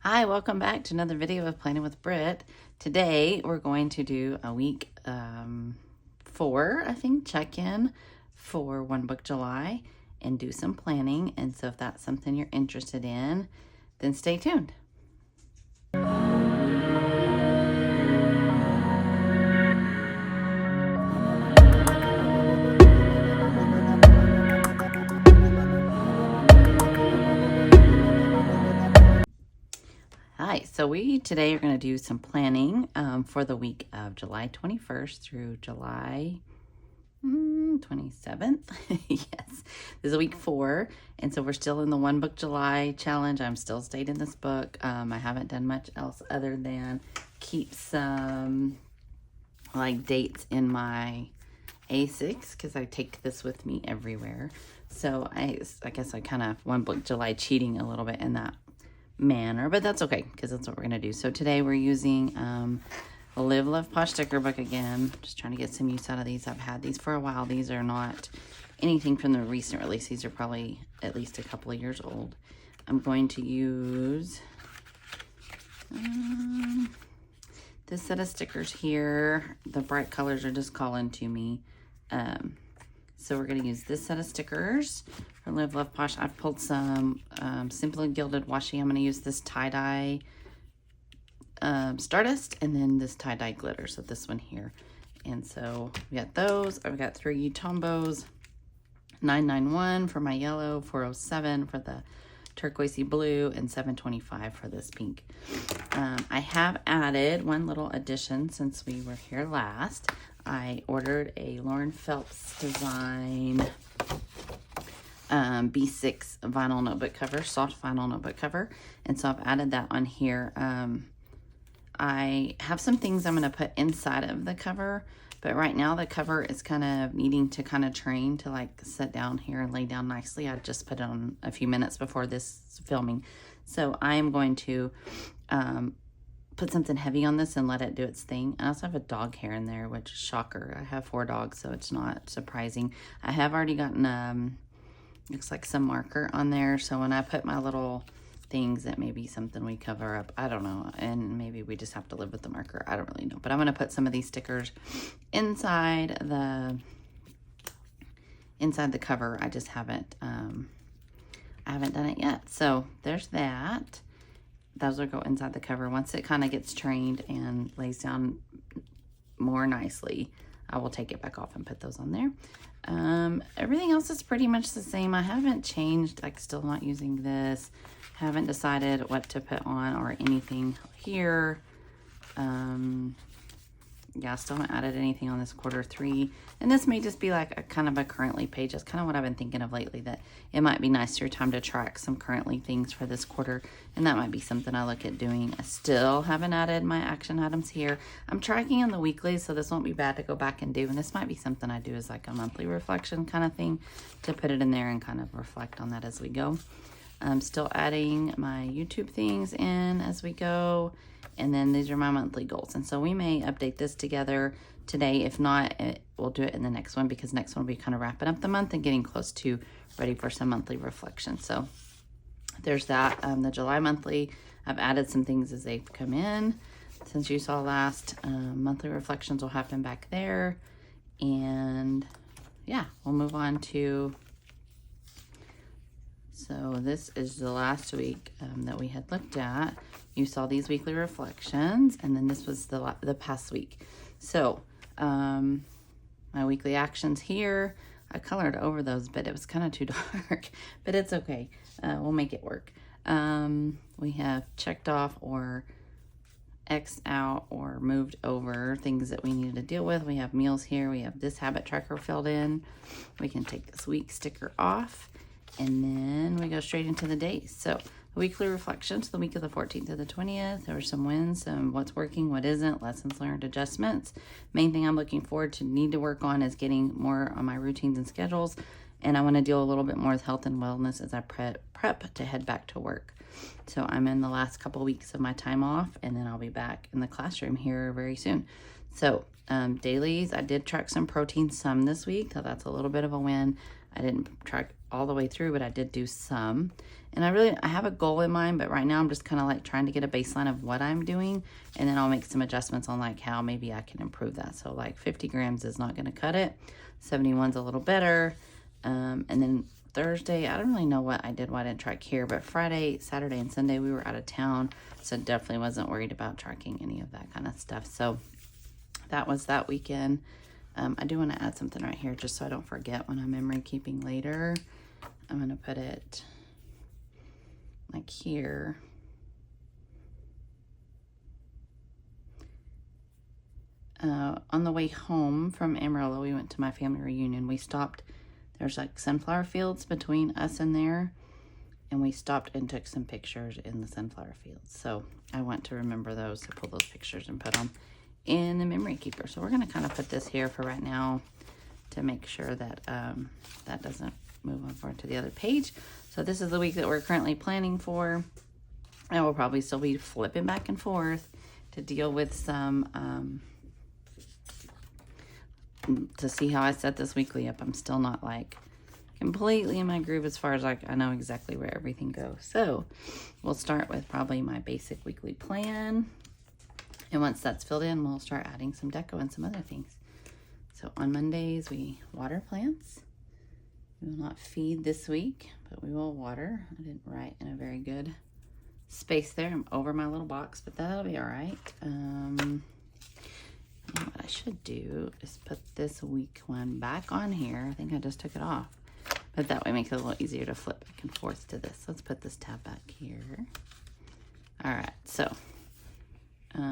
Hi, welcome back to another video of Planning with Britt. Today we're going to do a week 4, I think, check-in for One Book July and do some planning. And so if that's something you're interested in, then stay tuned. Hi, so we today are going to do some planning for the week of July 21st through July 27th. Yes, this is week 4, and so we're still in the One Book July challenge. I'm still stayed in this book. I haven't done much else other than keep some like dates in my A6 because I take this with me everywhere. So I guess I kind of One Book July cheating a little bit in that manner, but that's okay because that's what we're gonna do. So today we're using a Love Posh sticker book again. Just trying to get some use out of these. I've had these for a while. These are not anything from the recent release. These are probably at least a couple of years old. I'm going to use this set of stickers here. The bright colors are just calling to me. So we're going to use this set of stickers from Love Posh. I've pulled some Simply Gilded washi. I'm going to use this tie-dye Stardust and then this tie-dye glitter. So this one here. And so we got those. I've got 3 Tombos, 991 for my yellow, 407 for the turquoisey blue, and 725 for this pink. I have added one little addition since we were here last. I ordered a Lauren Phelps design B6 vinyl notebook cover, soft vinyl notebook cover. And so I've added that on here. I have some things I'm going to put inside of the cover, but right now the cover is kind of needing to kind of train to like sit down here and lay down nicely. I just put it on a few minutes before this filming. So I am going to put something heavy on this and let it do its thing. I also have a dog hair in there, which is shocker. I have 4 dogs, so it's not surprising. I have already gotten looks like some marker on there, so when I put my little things, it may be something we cover up. I don't know, and maybe we just have to live with the marker. I don't really know, but I'm going to put some of these stickers inside the cover. I just haven't I haven't done it yet. So there's that. Those will go inside the cover. Once it kind of gets trained and lays down more nicely, I will take it back off and put those on there. Everything else is pretty much the same. I haven't changed. I'm still not using this. Haven't decided what to put on or anything here. Yeah, I still haven't added anything on this quarter 3. And this may just be like a kind of a currently page. That's kind of what I've been thinking of lately, that it might be nice through time to track some currently things for this quarter. And that might be something I look at doing. I still haven't added my action items here. I'm tracking on the weekly, so this won't be bad to go back and do. And this might be something I do as like a monthly reflection kind of thing, to put it in there and kind of reflect on that as we go. I'm still adding my YouTube things in as we go. And then these are my monthly goals. And so we may update this together today. If not, we'll do it in the next one, because next one will be kind of wrapping up the month and getting close to ready for some monthly reflection. So there's that. The July monthly, I've added some things as they've come in. Since you saw last, monthly reflections will happen back there. And yeah, we'll move on to... So this is the last week that we had looked at. You saw these weekly reflections, and then this was the past week. So my weekly actions here, I colored over those, but it was kind of too dark, but it's okay. We'll make it work. We have checked off or X'd out or moved over things that we needed to deal with. We have meals here. We have this habit tracker filled in. We can take this week sticker off. And then we go straight into the days. So the weekly reflections, the week of the 14th to the 20th. There were some wins, some what's working, what isn't, lessons learned, adjustments. Main thing I'm looking forward to need to work on is getting more on my routines and schedules. And I want to deal a little bit more with health and wellness as I prep to head back to work. So I'm in the last couple weeks of my time off, and then I'll be back in the classroom here very soon. So dailies, I did track some protein some this week, so that's a little bit of a win. I didn't track all the way through, but I did do some. And I have a goal in mind, but right now I'm just kind of like trying to get a baseline of what I'm doing, and then I'll make some adjustments on like how maybe I can improve that. So like 50 grams is not going to cut it. 71's a little better. And then Thursday, I don't really know what I did, why I didn't track here, but Friday, Saturday, and Sunday we were out of town, so definitely wasn't worried about tracking any of that kind of stuff. So that was that weekend. I do want to add something right here just so I don't forget when I'm memory keeping later. I'm going to put it like here. On the way home from Amarillo, we went to my family reunion. We stopped, there's like sunflower fields between us and there, and we stopped and took some pictures in the sunflower fields. So I want to remember those, to pull those pictures and put them in the memory keeper. So we're going to kind of put this here for right now to make sure that that doesn't move on forward to the other page. So this is the week that we're currently planning for, and we'll probably still be flipping back and forth to deal with some to see how I set this weekly up. I'm still not like completely in my groove as far as like I know exactly where everything goes. So we'll start with probably my basic weekly plan, and once that's filled in, we'll start adding some deco and some other things. So on Mondays we water plants. We will not feed this week, but we will water. I didn't write in a very good space there. I'm over my little box, but that'll be all right. And what I should do is put this week one back on here. I think I just took it off, but that way makes it a little easier to flip back and forth to this. Let's put this tab back here. All right, so there's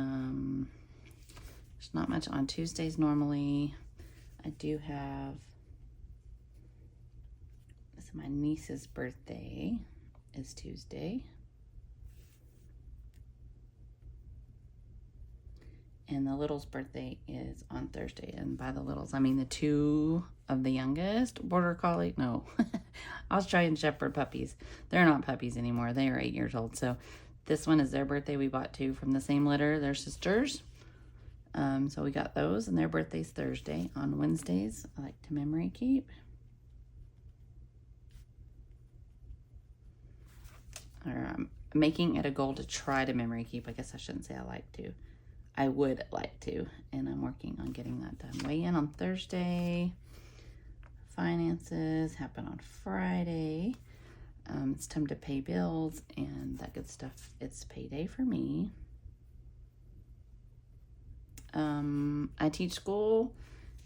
not much on Tuesdays normally. I do have, so my niece's birthday is Tuesday. And the little's birthday is on Thursday. And by the littles, I mean the two of the youngest border collie. No, Australian Shepherd puppies. They're not puppies anymore. They are 8 years old. So this one is their birthday. We bought two from the same litter. They're sisters. So we got those, and their birthday's Thursday. On Wednesdays, I like to memory keep. Or I'm making it a goal to try to memory keep. I guess I shouldn't say I like to. I would like to, and I'm working on getting that done. Weigh in on Thursday. Finances happen on Friday. It's time to pay bills and that good stuff. It's payday for me. I teach school,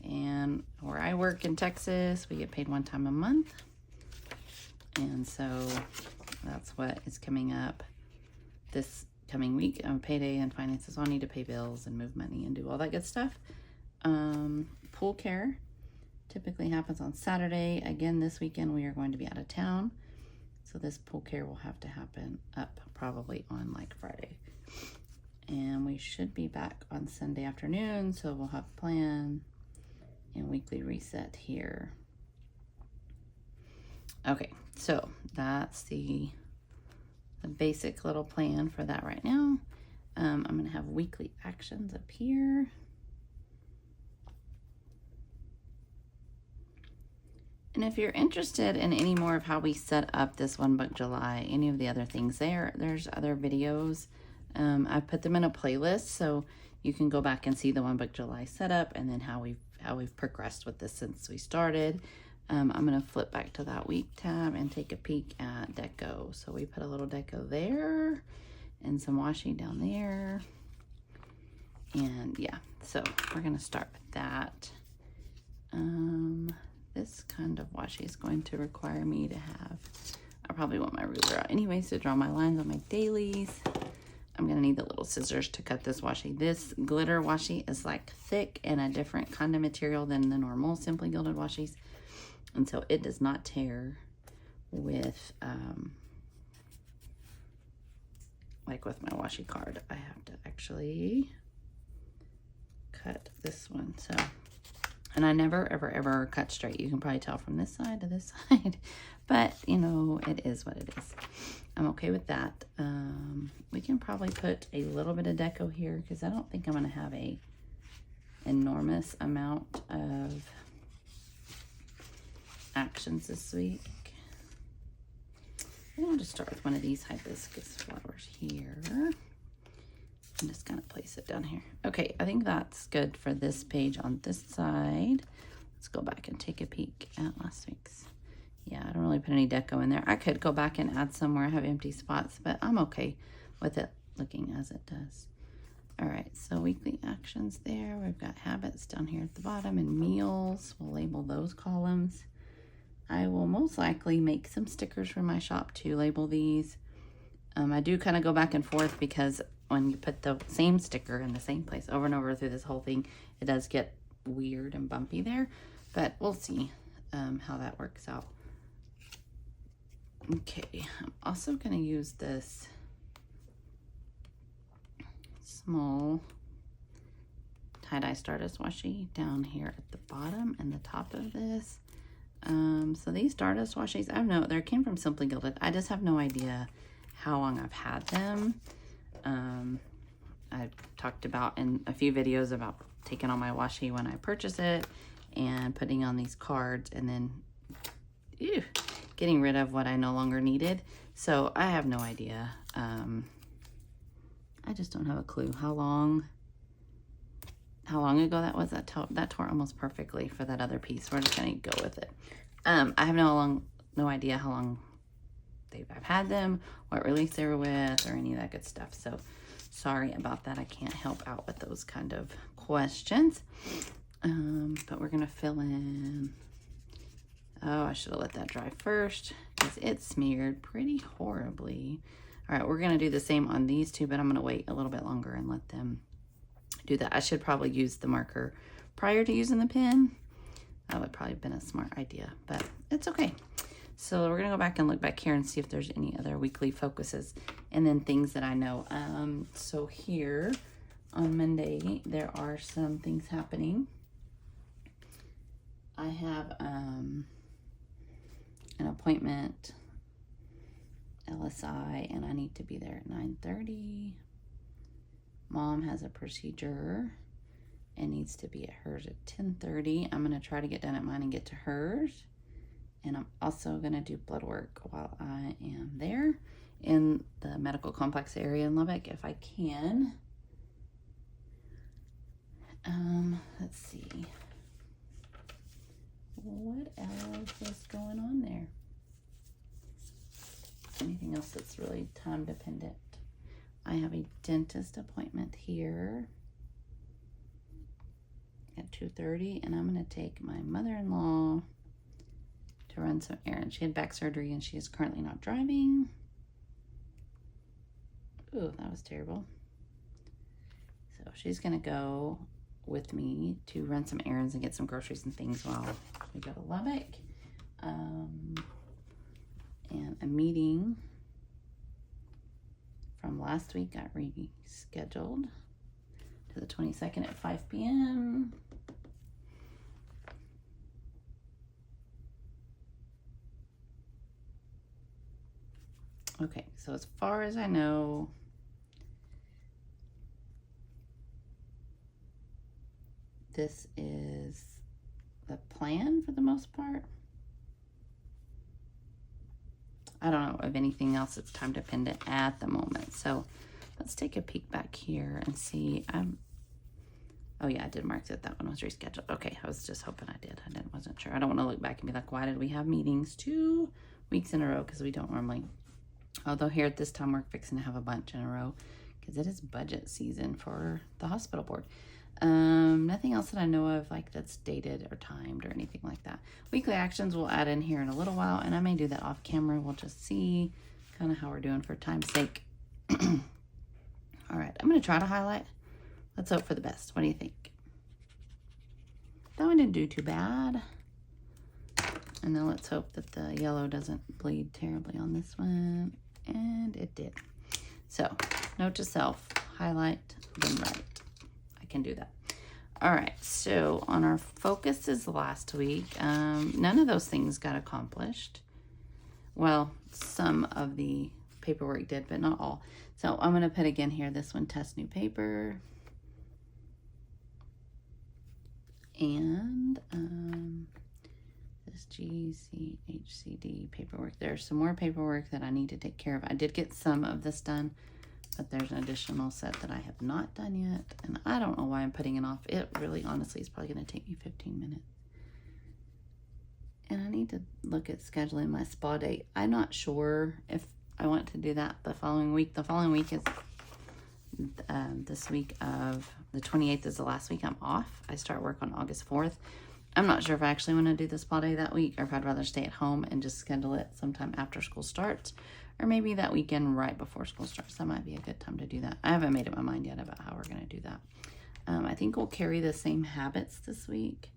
and where I work in Texas, we get paid one time a month. And so that's what is coming up this coming week. Payday and finances. I'll need to pay bills and move money and do all that good stuff. Pool care typically happens on Saturday. Again, this weekend we are going to be out of town, so this pool care will have to happen up probably on like Friday. And we should be back on Sunday afternoon, so we'll have a plan and weekly reset here. Okay, so that's the basic little plan for that right now. I'm going to have weekly actions up here. And if you're interested in any more of how we set up this One Book July, any of the other things there's other videos. I put them in a playlist, so you can go back and see the One Book July setup, and then how we've progressed with this since we started. I'm going to flip back to that week tab and take a peek at deco. So we put a little deco there and some washi down there. And yeah, so we're going to start with that. This kind of washi is going to require me to have, I probably want my ruler out anyways to draw my lines on my dailies. I'm going to need the little scissors to cut this washi. This glitter washi is like thick and a different kind of material than the normal Simply Gilded washis. And so it does not tear with, like with my washi card. I have to actually cut this one. So, and I never, ever, ever cut straight. You can probably tell from this side to this side. But, you know, it is what it is. I'm okay with that. We can probably put a little bit of deco here because I don't think I'm going to have a enormous amount of actions this week. I'll just start with one of these hibiscus flowers here. I'm just gonna place it down here. Okay, I think that's good for this page on this side. Let's go back and take a peek at last week's. Yeah, I don't really put any deco in there. I could go back and add some where I have empty spots, but I'm okay with it looking as it does. All right, so weekly actions there. We've got habits down here at the bottom and meals. We'll label those columns. I will most likely make some stickers for my shop to label these. I do kind of go back and forth because when you put the same sticker in the same place over and over through this whole thing, it does get weird and bumpy there, but we'll see how that works out. Okay, I'm also going to use this small tie-dye Stardust washi down here at the bottom and the top of this. So these Stardust washis, I don't know, they came from Simply Gilded. I just have no idea how long I've had them. I've talked about in a few videos about taking on my washi when I purchase it and putting on these cards and then getting rid of what I no longer needed. So I have no idea. I just don't have a clue how long ago that was. That tore almost perfectly for that other piece. We're just gonna go with it. I have no idea how long I've had them, what release they were with, or any of that good stuff. So sorry about that. I can't help out with those kind of questions. But we're gonna fill in. Oh, I should have let that dry first because it smeared pretty horribly. All right, we're gonna do the same on these two, but I'm gonna wait a little bit longer and let them do that. I should probably use the marker prior to using the pen. That would probably have been a smart idea, but it's okay. So we're gonna go back and look back here and see if there's any other weekly focuses and then things that I know. So here on Monday, there are some things happening. I have an appointment, LSI, and I need to be there at 9:30. Mom has a procedure and needs to be at hers at 10:30. I'm gonna try to get done at mine and get to hers. And I'm also gonna do blood work while I am there in the medical complex area in Lubbock if I can. Let's see. What else is going on there? Anything else that's really time dependent? I have a dentist appointment here at 2:30, and I'm gonna take my mother-in-law to run some errands. She had back surgery and she is currently not driving. Ooh, that was terrible. So she's gonna go with me to run some errands and get some groceries and things while we go to Lubbock. And a meeting from last week got rescheduled to the 22nd at 5 p.m. Okay, so as far as I know, this is the plan for the most part. I don't know of anything else that's time dependent at the moment. So let's take a peek back here and see. Oh yeah, I did mark that one was rescheduled. Okay, I was just hoping I did. Wasn't sure. I don't want to look back and be like, why did we have meetings 2 weeks in a row? Because we don't normally. Although here at this time we're fixing to have a bunch in a row because it is budget season for the hospital board. Nothing else that I know of like that's dated or timed or anything like that. Weekly actions we'll add in here in a little while, and I may do that off camera. We'll just see kind of how we're doing for time's sake. All right, I'm going to try to highlight. Let's hope for the best. What do you think? That one didn't do too bad. And now let's hope that the yellow doesn't bleed terribly on this one. And it did. So, note to self, highlight, then write. I can do that. All right, so on our focuses last week, none of those things got accomplished. Well, some of the paperwork did, but not all. So I'm going to put again here, this one, test new paper. And this GCHCD paperwork. There's some more paperwork that I need to take care of. I did get some of this done, but there's an additional set that I have not done yet, and I don't know why I'm putting it off. It really, honestly, is probably going to take me 15 minutes. And I need to look at scheduling my spa date. I'm not sure if I want to do that the following week. The following week is this week of the 28th is the last week I'm off. I start work on August 4th. I'm not sure if I actually want to do the spa day that week, or if I'd rather stay at home and just schedule it sometime after school starts, or maybe that weekend right before school starts. That might be a good time to do that. I haven't made up my mind yet about how we're going to do that. I think we'll carry the same habits this week.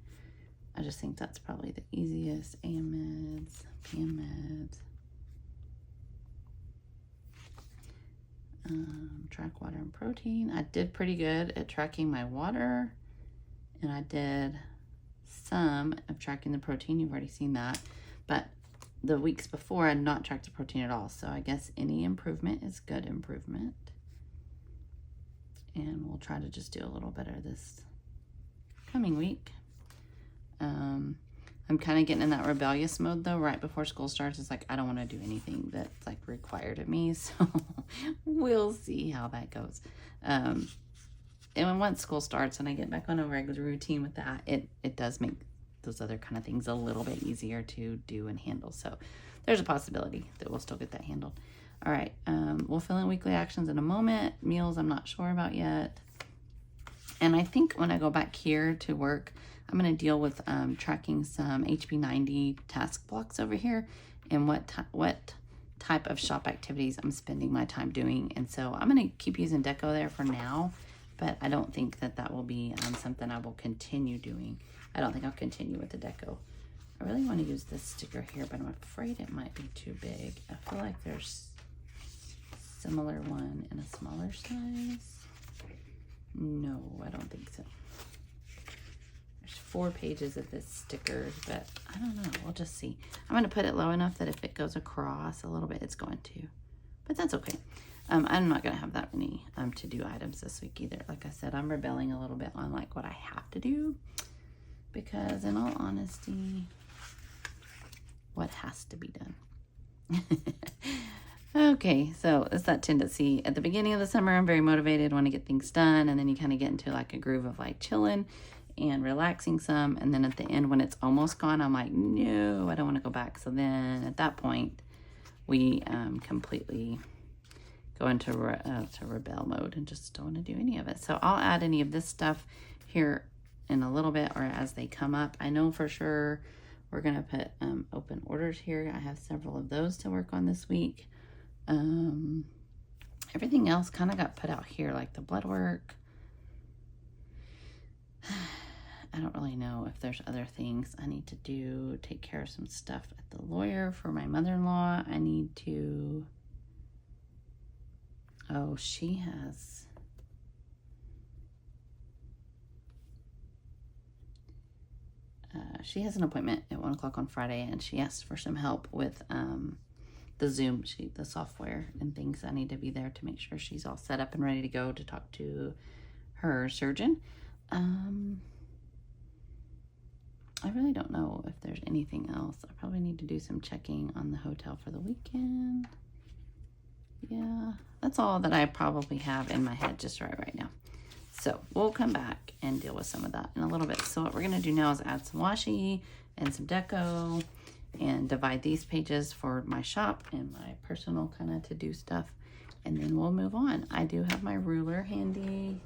I just think that's probably the easiest. AM meds, PM meds. Track water and protein. I did pretty good at tracking my water, and I did some of tracking the protein. You've already seen that, but the weeks before I had not tracked the protein at all, so I guess any improvement is good improvement, and we'll try to just do a little better this coming week. I'm kind of getting in that rebellious mode though. Right before school starts, it's like I don't want to do anything that's like required of me, so we'll see how that goes. And when once school starts and I get back on a regular routine with that, it does make those other kind of things a little bit easier to do and handle. So there's a possibility that we'll still get that handled. All right, we'll fill in weekly actions in a moment. Meals, I'm not sure about yet. And I think when I go back here to work, I'm going to deal with tracking some HB90 task blocks over here and what type of shop activities I'm spending my time doing. And so I'm going to keep using Deco there for now, but I don't think that will be something I will continue doing. I don't think I'll continue with the Deco. I really want to use this sticker here, but I'm afraid it might be too big. I feel like there's a similar one in a smaller size. No, I don't think so. There's 4 pages of this sticker, but I don't know. We'll just see. I'm going to put it low enough that if it goes across a little bit, it's going to. But that's okay. I'm not going to have that many to-do items this week either. Like I said, I'm rebelling a little bit on like what I have to do, because in all honesty, what has to be done? Okay, so it's that tendency. At the beginning of the summer, I'm very motivated, want to get things done, and then you kind of get into like a groove of like chilling and relaxing some, and then at the end when it's almost gone, I'm like, no, I don't want to go back. So then at that point, we completely go into rebel mode and just don't want to do any of it. So I'll add any of this stuff here in a little bit, or as they come up. I know for sure we're going to put open orders here. I have several of those to work on this week. Everything else kind of got put out here, like the blood work. I don't really know if there's other things I need to do. Take care of some stuff at the lawyer for my mother-in-law. I need to, oh, she has, an appointment at 1 o'clock on Friday, and she asked for some help with the Zoom, the software and things. I need to be there to make sure she's all set up and ready to go to talk to her surgeon. I really don't know if there's anything else. I probably need to do some checking on the hotel for the weekend. Yeah, that's all that I probably have in my head just right now. So we'll come back and deal with some of that in a little bit. So what we're going to do now is add some washi and some Deco and divide these pages for my shop and my personal kind of to-do stuff. And then we'll move on. I do have my ruler handy.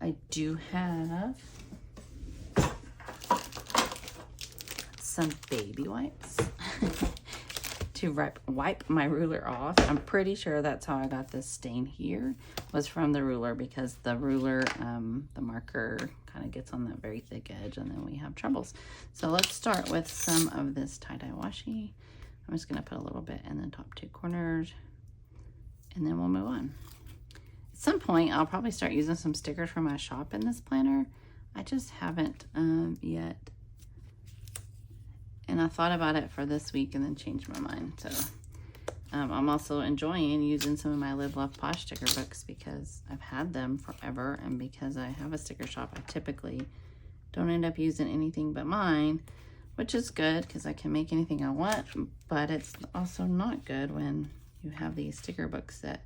I do have some baby wipes to wipe my ruler off. I'm pretty sure that's how I got this stain here, was from the ruler, because the ruler, the marker kind of gets on that very thick edge, and then we have troubles. So let's start with some of this tie-dye washi. I'm just going to put a little bit in the top 2 corners, and then we'll move on. At some point, I'll probably start using some stickers from my shop in this planner. I just haven't yet. And I thought about it for this week and then changed my mind. So I'm also enjoying using some of my Live, Love Posh sticker books, because I've had them forever, and because I have a sticker shop, I typically don't end up using anything but mine. which is good because I can make anything I want, but it's also not good when you have these sticker books that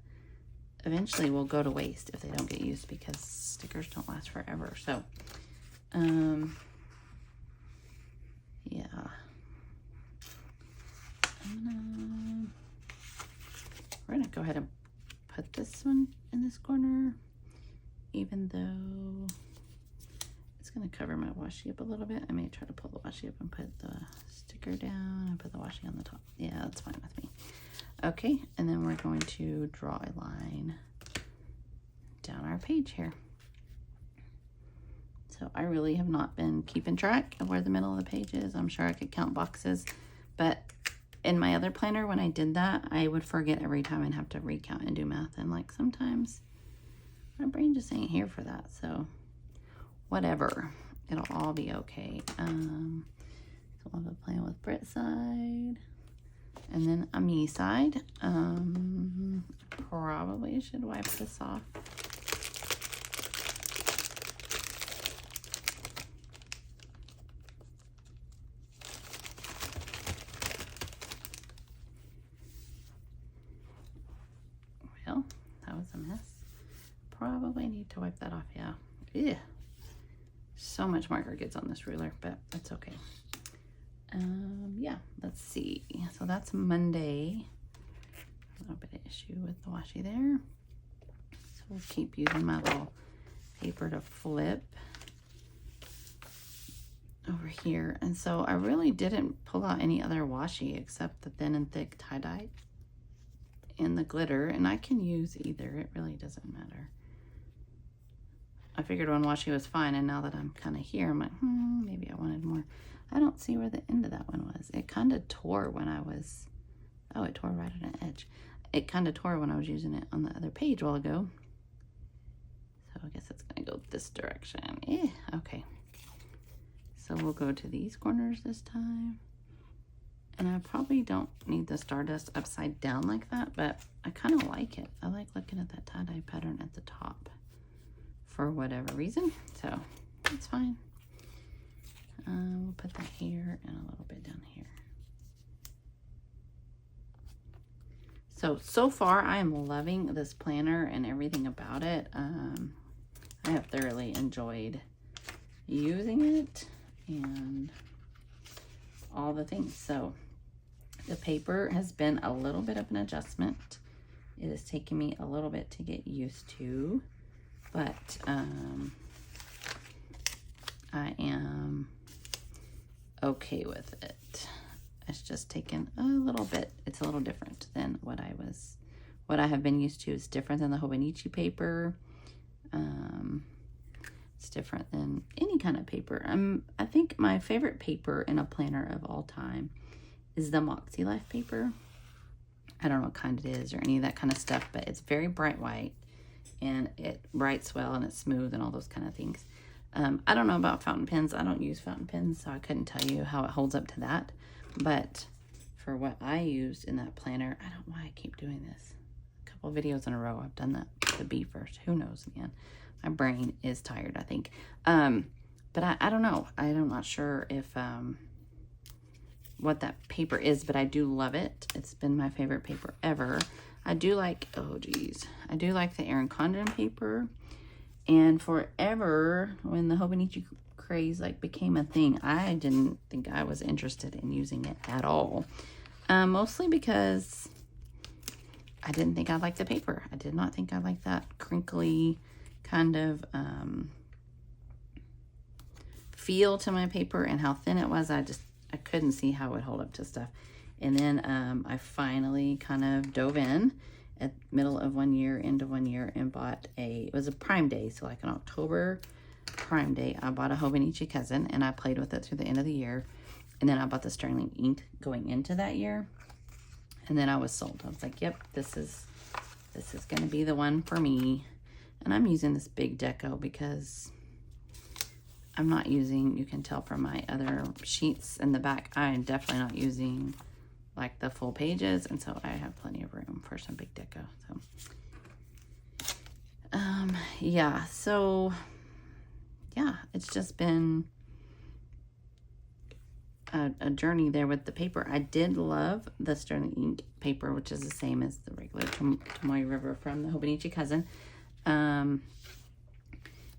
eventually will go to waste if they don't get used, because stickers don't last forever. So, yeah. We're gonna go ahead and put this one in this corner, even though it's gonna cover my washi up a little bit. I may try to pull the washi up and put the sticker down and put the washi on the top. Yeah, that's fine with me. Okay, and then we're going to draw a line down our page here. So I really have not been keeping track of where the middle of the page is. I'm sure I could count boxes, but in my other planner, when I did that, I would forget every time and have to recount and do math. And like sometimes my brain just ain't here for that. So whatever, it'll all be okay. So I'll have a plan with Brit side and then a me side. Probably should wipe this off. Well, that was a mess. Probably need to wipe that off, yeah. Ew. So much marker gets on this ruler, but that's okay. Yeah, let's see. So that's Monday. A little bit of issue with the washi there. So we'll keep using my little paper to flip over here. And so I really didn't pull out any other washi except the thin and thick tie-dye and the glitter, and I can use either. It really doesn't matter. I figured one washi was fine, and now that I'm kind of here, I'm like, maybe I wanted more. I don't see where the end of that one was. It kind of tore when I was, oh, it tore right on an edge. It kind of tore when I was using it on the other page a while ago. So I guess it's gonna go this direction. Okay. So we'll go to these corners this time. And I probably don't need the Stardust upside down like that, but I kind of like it. I like looking at that tie-dye pattern at the top for whatever reason. So it's fine. We'll put that here and a little bit down here. So far I am loving this planner and everything about it. I have thoroughly enjoyed using it and all the things. So the paper has been a little bit of an adjustment. It has taken me a little bit to get used to, but I am okay with it. It's just taken a little bit. It's a little different than what I have been used to. It's different than the Hobonichi paper. It's different than any kind of paper. I think my favorite paper in a planner of all time is the Moxie Life paper. I don't know what kind it is or any of that kind of stuff, but it's very bright white and it writes well and it's smooth and all those kind of things. I don't know about fountain pens. I don't use fountain pens, so I couldn't tell you how it holds up to that. But for what I used in that planner, I don't know why I keep doing this. A couple videos in a row, I've done that to be first. Who knows, man? My brain is tired, I think. But I don't know. I'm not sure if what that paper is, but I do love it. It's been my favorite paper ever. I do like, oh geez, I do like the Erin Condon paper. And forever, when the Hobonichi craze like became a thing, I didn't think I was interested in using it at all. Mostly because I didn't think I liked the paper. I did not think I liked that crinkly kind of feel to my paper and how thin it was. I couldn't see how it would hold up to stuff. And then I finally kind of dove in at middle of 1 year into 1 year and bought it was a Prime Day, so like an October Prime Day, I bought a Hobonichi Cousin and I played with it through the end of the year. And then I bought the Sterling Ink going into that year. And then I was sold. I was like, yep, this is gonna be the one for me. And I'm using this big deco because I'm not using, you can tell from my other sheets in the back, I am definitely not using like the full pages, and so I have plenty of room for some big deco. So yeah, so yeah, it's just been a journey there with the paper. I did love the Sterling Ink paper, which is the same as the regular Tomoe River from the Hobonichi Cousin. And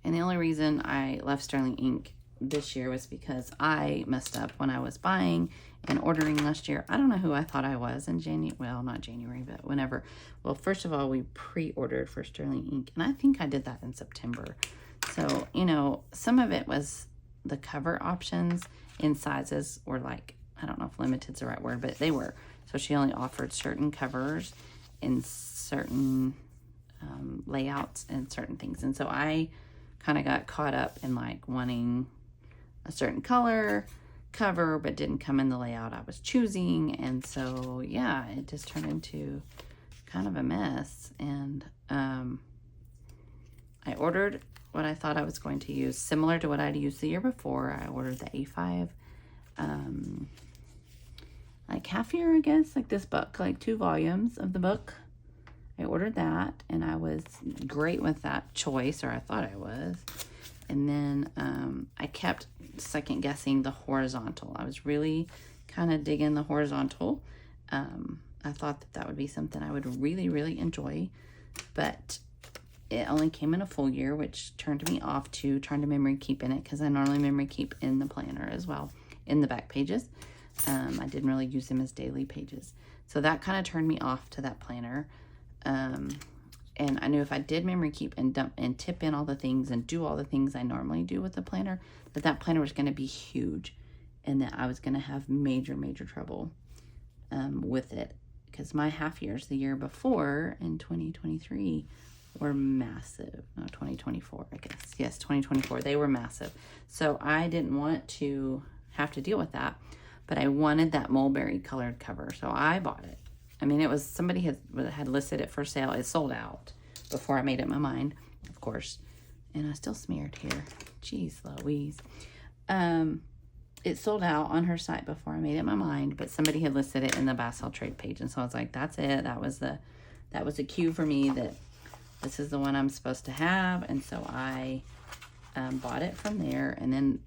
the only reason I left Sterling Ink this year was because I messed up when I was buying and ordering last year. I don't know who I thought I was in January. Well, not January, but whenever. Well, first of all, we pre-ordered for Sterling Ink, and I think I did that in September. So, you know, some of it was the cover options in sizes were like, I don't know if limited's the right word, but they were. So she only offered certain covers in certain layouts and certain things. And so I kind of got caught up in like wanting a certain color cover, but didn't come in the layout I was choosing. And so, yeah, it just turned into kind of a mess. And I ordered what I thought I was going to use, similar to what I'd used the year before. I ordered the A5, like half year, I guess, like this book, like 2 volumes of the book. I ordered that, and I was great with that choice, or I thought I was. And then I kept second guessing the horizontal. I was really kind of digging the horizontal. I thought that would be something I would really, really enjoy, but it only came in a full year, which turned me off to trying to memory keep in it, because I normally memory keep in the planner as well, in the back pages. I didn't really use them as daily pages. So that kind of turned me off to that planner. And I knew if I did memory keep and dump and tip in all the things and do all the things I normally do with the planner, that planner was going to be huge, and that I was going to have major, major trouble with it, because my half years the year before in 2023 were massive. No, 2024, I guess. Yes, 2024. They were massive. So I didn't want to have to deal with that, but I wanted that mulberry colored cover, so I bought it. I mean, it was, somebody had listed it for sale. It sold out before I made up my mind, of course. And I still smeared here. Jeez Louise. It sold out on her site before I made up my mind, but somebody had listed it in the buy sell trade page. And so I was like, that's it. That was a cue for me that this is the one I'm supposed to have. And so I bought it from there. And then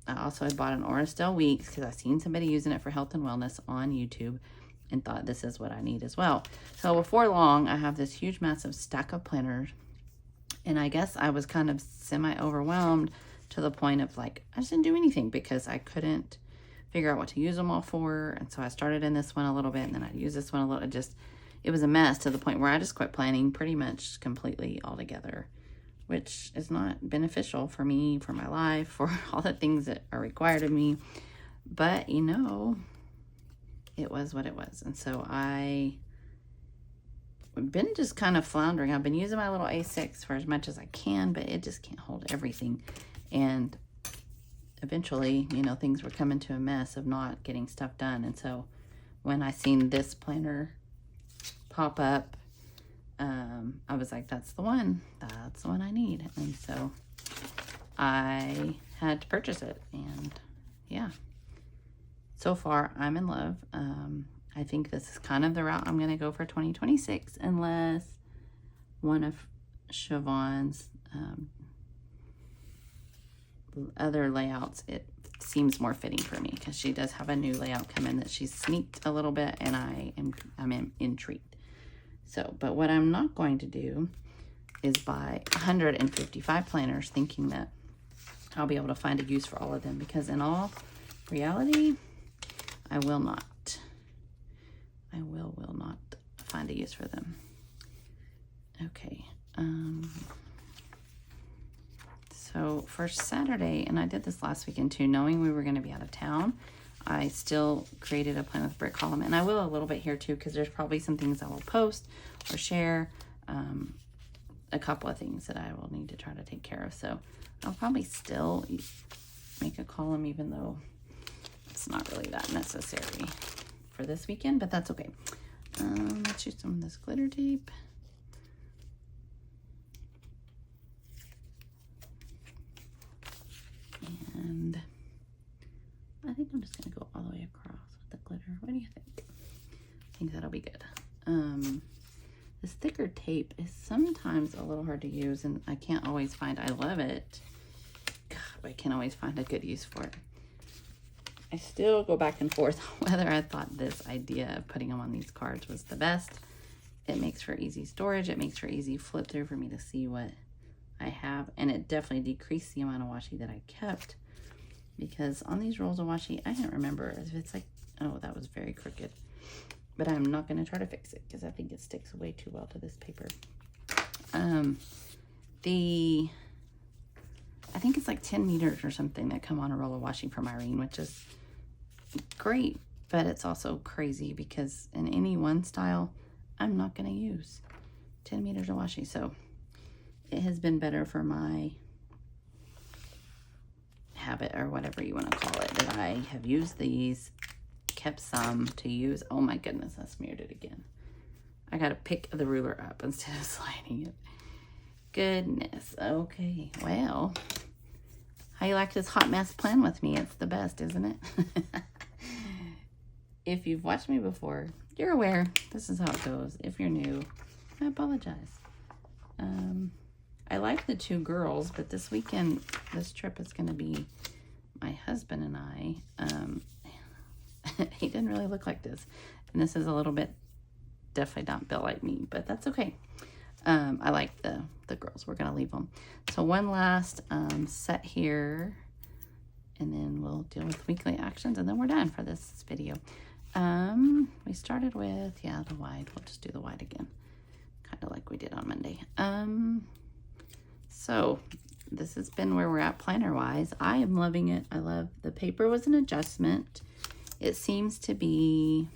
I also had bought an Oristel Weeks, because I seen somebody using it for health and wellness on YouTube, and thought this is what I need as well. So before long, I have this huge, massive stack of planners, and I guess I was kind of semi-overwhelmed to the point of like, I just didn't do anything because I couldn't figure out what to use them all for. And so I started in this one a little bit, and then I'd use this one a little. It was a mess to the point where I just quit planning pretty much completely altogether, which is not beneficial for me, for my life, for all the things that are required of me. But, you know, it was what it was. And so I've been just kind of floundering. I've been using my little A6 for as much as I can, but it just can't hold everything. And eventually, you know, things were coming to a mess of not getting stuff done. And so when I seen this planner pop up, I was like, that's the one I need. And so I had to purchase it, and yeah, so far I'm in love. I think this is kind of the route I'm going to go for 2026, unless one of Siobhan's other layouts, it seems more fitting for me, because she does have a new layout come in that she's sneaked a little bit, and I'm intrigued. So, but what I'm not going to do is buy 155 planners thinking that I'll be able to find a use for all of them, because in all reality, I will not. I will not find a use for them. Okay. So for Saturday, and I did this last weekend too, knowing we were going to be out of town, I still created a Plan with Brick column, and I will a little bit here too, because there's probably some things I will post or share, a couple of things that I will need to try to take care of. So I'll probably still make a column, even though it's not really that necessary for this weekend, but that's okay. Let's use some of this glitter tape. And I think I'm just going to go all the way across with the glitter. What do you think? I think that'll be good. This thicker tape is sometimes a little hard to use, and I can't always find, I love it, God, but I can't always find a good use for it. I still go back and forth whether I thought this idea of putting them on these cards was the best. It makes for easy storage. It makes for easy flip through for me to see what I have. And it definitely decreased the amount of washi that I kept. Because on these rolls of washi, I can't remember if it's like, oh, that was very crooked. But I'm not going to try to fix it because I think it sticks way too well to this paper. I think it's like 10 meters or something that come on a roll of washi from Irene, which is great, but it's also crazy because in any one style, I'm not going to use 10 meters of washi. So it has been better for my habit, or whatever you want to call it, that I have used these, kept some to use. Oh my goodness, I smeared it again. I got to pick the ruler up instead of sliding it. Goodness. Okay, well, how you like this hot mess plan with me? It's the best, isn't it? If you've watched me before, you're aware this is how it goes. If you're new, I apologize. I like the two girls, but this weekend, this trip is going to be my husband and I. He didn't really look like this. And this is a little bit definitely not built like me, but that's okay. I like the girls. We're going to leave them. So one last set here, and then we'll deal with weekly actions, and then we're done for this video. We started with, yeah, the wide. We'll just do the wide again, kind of like we did on Monday. So this has been where we're at planner wise. I am loving it. I love the paper was an adjustment. It seems to be,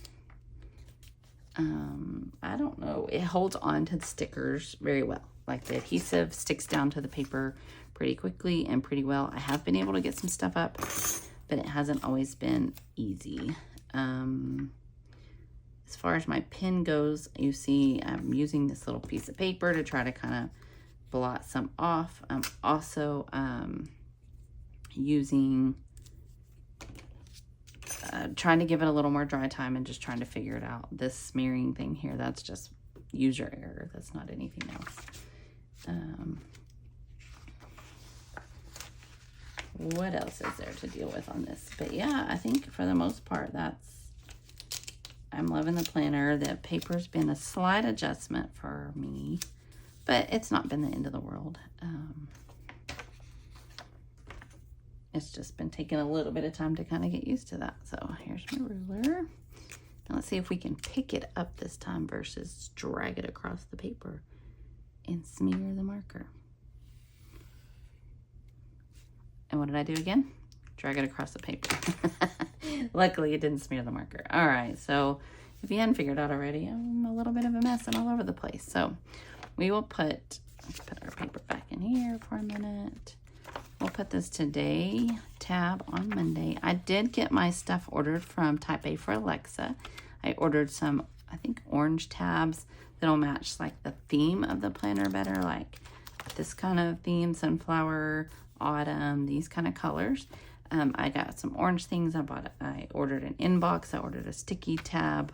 I don't know, it holds on to the stickers very well. Like the adhesive sticks down to the paper pretty quickly and pretty well. I have been able to get some stuff up, but it hasn't always been easy. As far as my pen goes, you see I'm using this little piece of paper to try to kind of blot some off. I'm also using, trying to give it a little more dry time and just trying to figure it out. This smearing thing here, that's just user error. That's not anything else. What else is there to deal with on this? But yeah, I think for the most part, I'm loving the planner. The paper's been a slight adjustment for me, but it's not been the end of the world. It's just been taking a little bit of time to kind of get used to that. So here's my ruler. Now let's see if we can pick it up this time versus drag it across the paper and smear the marker. And what did I do again? Drag it across the paper. Luckily, it didn't smear the marker. All right, so if you hadn't figured out already, I'm a little bit of a mess and all over the place. So we will let's put our paper back in here for a minute. We'll put this today tab on Monday. I did get my stuff ordered from Type A for Alexa. I ordered some, I think, orange tabs that'll match like the theme of the planner better, like this kind of theme, sunflower, autumn, these kind of colors. I got some orange things. I ordered an inbox. I ordered a sticky tab,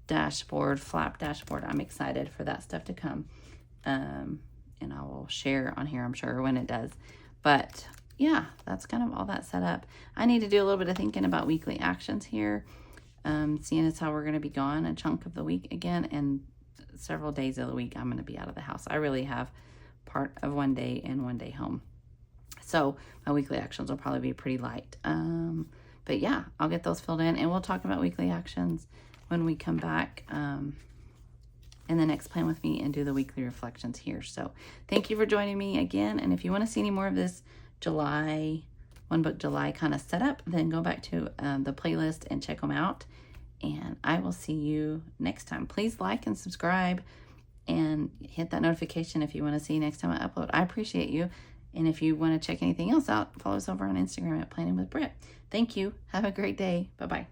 dashboard, flap dashboard. I'm excited for that stuff to come. And I will share on here, I'm sure, when it does. But yeah, that's kind of all that set up. I need to do a little bit of thinking about weekly actions here. Seeing as how we're going to be gone a chunk of the week again, and several days of the week I'm going to be out of the house. I really have part of one day and one day home. So my weekly actions will probably be pretty light. But yeah, I'll get those filled in, and we'll talk about weekly actions when we come back in the next plan with me and do the weekly reflections here. So thank you for joining me again. And if you want to see any more of this July, One Book July kind of setup, then go back to the playlist and check them out. And I will see you next time. Please like and subscribe and hit that notification if you want to see next time I upload. I appreciate you. And if you want to check anything else out, follow us over on Instagram at Planning with Britt. Thank you. Have a great day. Bye-bye.